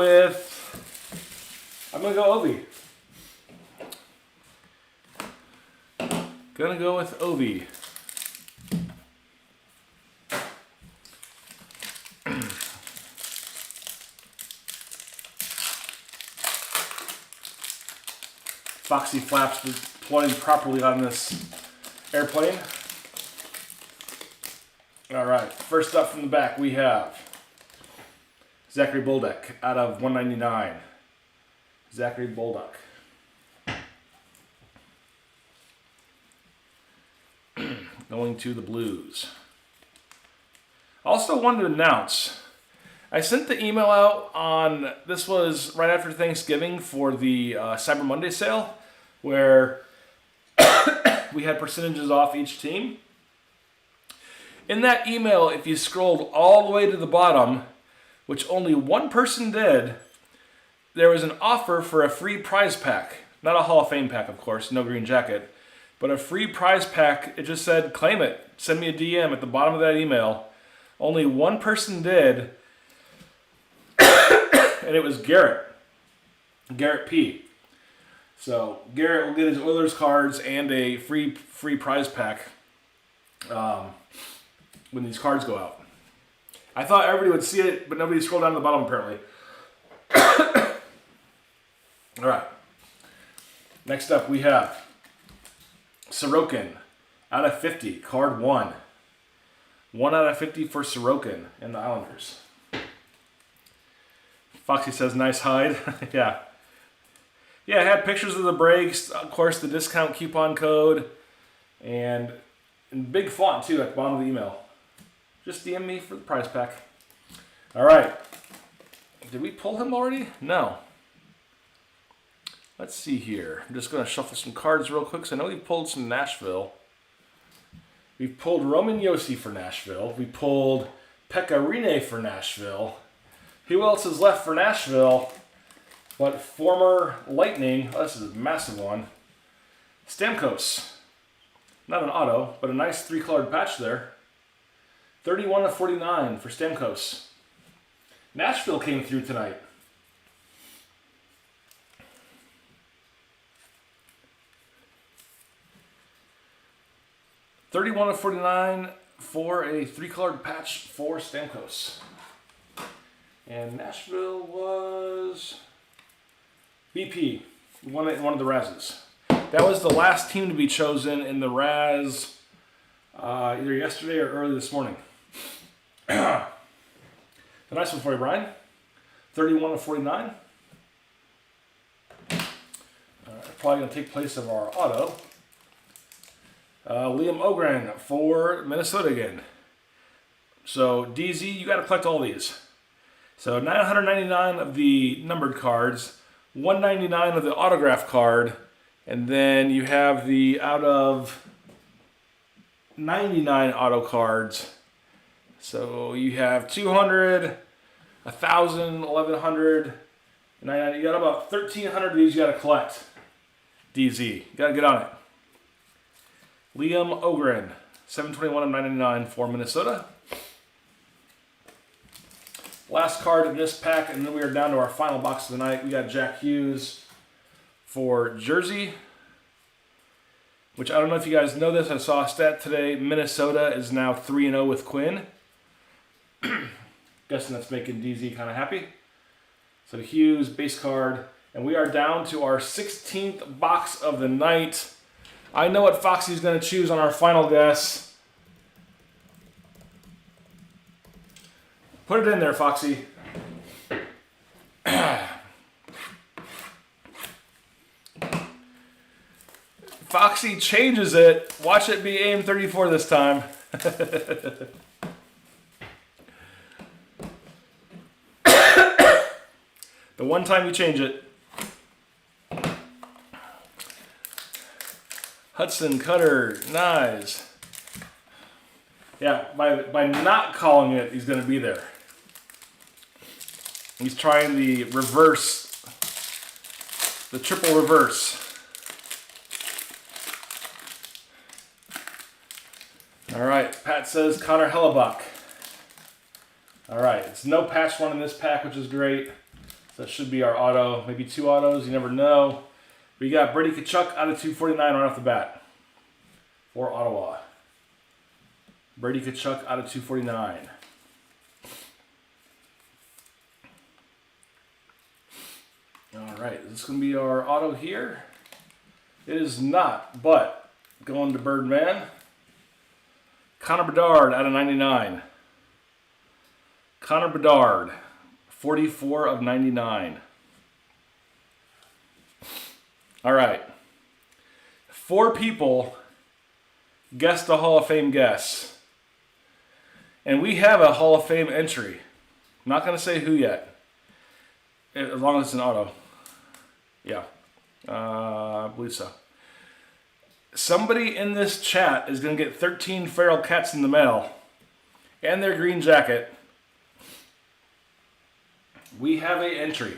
Ovi. Gonna go with Ovi. Foxy flaps deployed properly on this airplane. All right, first up from the back we have Zachary Bolduc out of 199. Zachary Bolduc. Going to the Blues. Also wanted to announce, I sent the email out on, this was right after Thanksgiving for the Cyber Monday sale, where we had percentages off each team. In that email, if you scrolled all the way to the bottom, which only one person did, there was an offer for a free prize pack. Not a Hall of Fame pack, of course, no green jacket, but a free prize pack. It just said, claim it. Send me a DM at the bottom of that email. Only one person did, and it was Garrett P. So Garrett will get his Oilers cards and a free prize pack when these cards go out. I thought everybody would see it, but nobody scrolled down to the bottom apparently. All right. Next up we have Sorokin out of 50, card 1. 1 out of 50 for Sorokin and the Islanders. Foxy says, nice hide. Yeah. Yeah, I had pictures of the breaks, of course, the discount coupon code, and in big font, too, at the bottom of the email. Just DM me for the prize pack. All right. Did we pull him already? No. Let's see here. I'm just going to shuffle some cards real quick, because I know we pulled some Nashville. We pulled Roman Josi for Nashville. We pulled Pekka Rinne for Nashville. Who else is left for Nashville? But former Lightning, oh, this is a massive one, Stamkos. Not an auto, but a nice 3-colored patch there. 31 of 49 for Stamkos. Nashville came through tonight. $31 of 49 for a 3-colored patch for Stamkos. And Nashville was BP, one of the Razes. That was the last team to be chosen in the Raz either yesterday or early this morning. A nice one for you, Brian. 31 of 49. Probably going to take place of our auto. Liam Ogren for Minnesota again. So DZ, you got to collect all these. So 999 of the numbered cards, 199 of the autograph card, and then you have the out of 99 auto cards. So you have 200, 1,000, 1,100, 999. You got about 1,300 of these you got to collect. DZ, you got to get on it. Liam Ogren, 721 of 999 for Minnesota. Last card in this pack, and then we are down to our final box of the night. We got Jack Hughes for Jersey, which I don't know if you guys know this. I saw a stat today. Minnesota is now 3-0 with Quinn. Guessing that's making DZ kind of happy. So Hughes, base card. And we are down to our 16th box of the night. I know what Foxy's going to choose on our final guess. Put it in there, Foxy. Foxy changes it. Watch it be AIM-34 this time. The one time you change it. Hudson, Cutter, Nyes. Yeah, by not calling it, he's going to be there. He's trying the reverse, the triple reverse. All right, Pat says Connor Hellebuck. All right, it's no patch one in this pack, which is great. So that should be our auto, maybe 2 autos, you never know. We got Brady Tkachuk out of 249 right off the bat for Ottawa. Brady Tkachuk out of 249. All right, is this going to be our auto here? It is not, but going to Birdman. Connor Bedard out of 99. Connor Bedard, 44 of 99. All right. 4 people guessed the Hall of Fame guess. And we have a Hall of Fame entry. I'm not going to say who yet. As long as it's an auto. Yeah. I believe so. Somebody in this chat is going to get 13 feral cats in the mail. And their green jacket. We have an entry.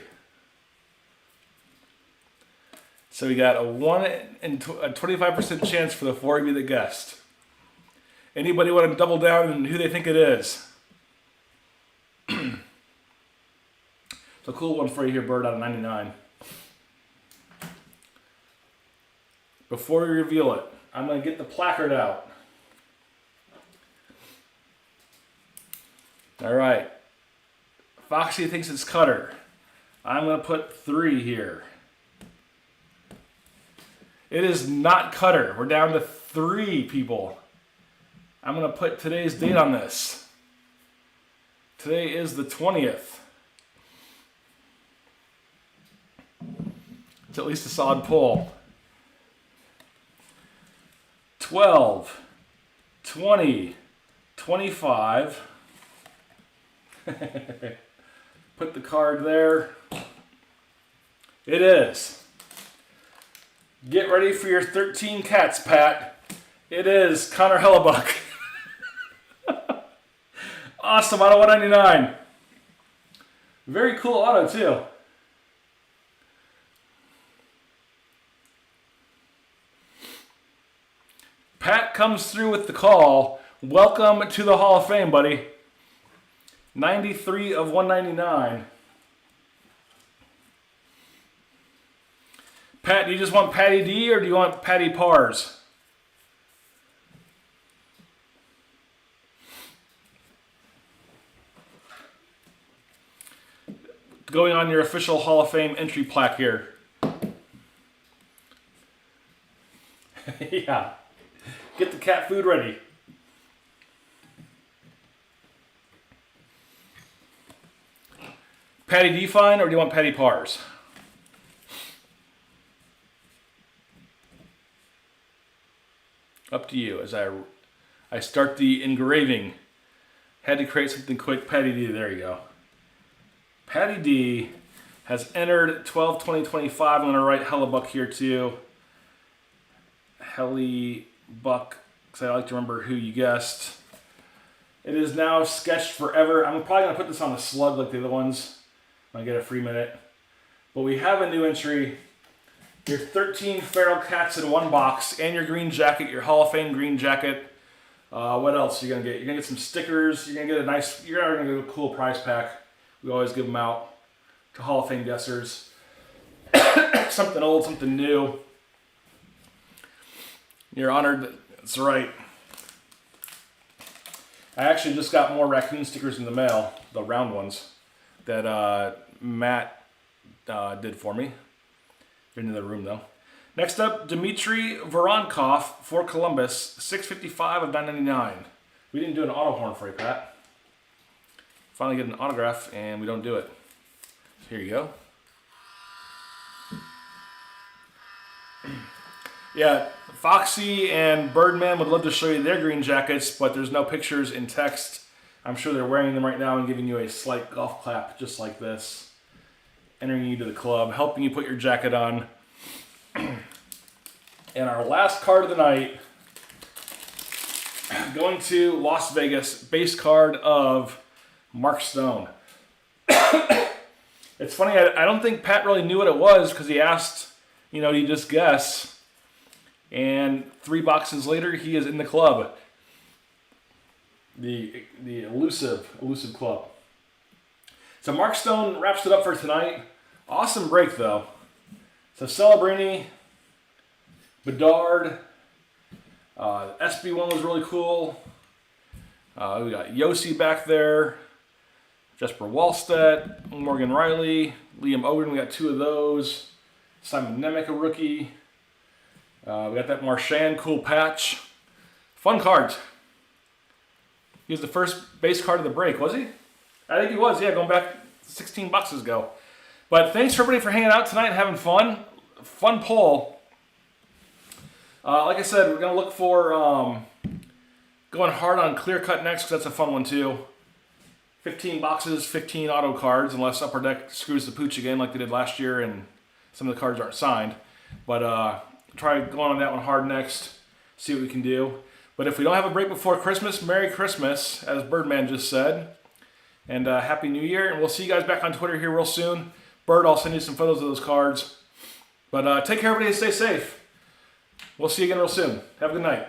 So we got a 1 in a 25% chance for the 4 of you that guessed. Anybody want to double down on who they think it is? It's a cool one for you here, Bird, out of 99. Before we reveal it, I'm going to get the placard out. All right. Foxy thinks it's Cutter. I'm going to put 3 here. It is not Cutter. We're down to 3 people. I'm going to put today's date on this. Today is the 20th. It's at least a solid pull. 12, 20, 25. Put the card there. It is. Get ready for your 13 cats, Pat. It is Connor Hellebuck. Awesome, out of 199. Very cool auto, too. Pat comes through with the call. Welcome to the Hall of Fame, buddy. 93 of 199. Pat, do you just want Patty D or do you want Patty Pars? Going on your official Hall of Fame entry plaque here. Yeah. Get the cat food ready. Patty D fine, or do you want Patty Pars? Up to you. As I start the engraving. Had to create something quick. Patty D, there you go. Patty D has entered 12-20-25. I'm going to write Hellebuck here too. Hellebuck, because I like to remember who you guessed. It is now sketched forever. I'm probably going to put this on a slug like the other ones. I get a free minute. But we have a new entry. Your 13 feral cats in 1 box and your green jacket, your Hall of Fame green jacket. What else are you going to get? You're going to get some stickers. You're going to get a nice, you're going to get a cool prize pack. We always give them out to Hall of Fame guessers. Something old, something new. You're honored. That's right. I actually just got more raccoon stickers in the mail, the round ones, that Matt did for me. Into the room though. Next up, Dmitry Voronkov for Columbus, 655 of 999. We didn't do an auto horn for you, Pat. Finally get an autograph and we don't do it. Here you go. Yeah, Foxy and Birdman would love to show you their green jackets, but there's no pictures in text. I'm sure they're wearing them right now and giving you a slight golf clap just like this. Entering you to the club, helping you put your jacket on. And our last card of the night Going to Las Vegas, base card of Mark Stone. It's funny, I don't think Pat really knew what it was because he asked, you know, you just guess. And 3 boxes later, he is in the club. The elusive club. So Mark Stone wraps it up for tonight. Awesome break, though. So Celebrini, Bedard, SB1 was really cool. We got Yossi back there. Jesper Wallstedt, Morgan Riley, Liam Ogden, we got 2 of those. Simon Nemec, a rookie. We got that Marchand cool patch. Fun cards. He was the first base card of the break, was he? I think he was, yeah, going back 16 boxes ago. But thanks for everybody for hanging out tonight and having fun. Fun poll. Like I said, we're going to look for going hard on Clear Cut next because that's a fun one too. 15 boxes, 15 auto cards, unless Upper Deck screws the pooch again like they did last year and some of the cards aren't signed. But try going on that one hard next, see what we can do. But if we don't have a break before Christmas, Merry Christmas, as Birdman just said. And Happy New Year. And we'll see you guys back on Twitter here real soon. Bird, I'll send you some photos of those cards. But take care, everybody, and stay safe. We'll see you again real soon. Have a good night.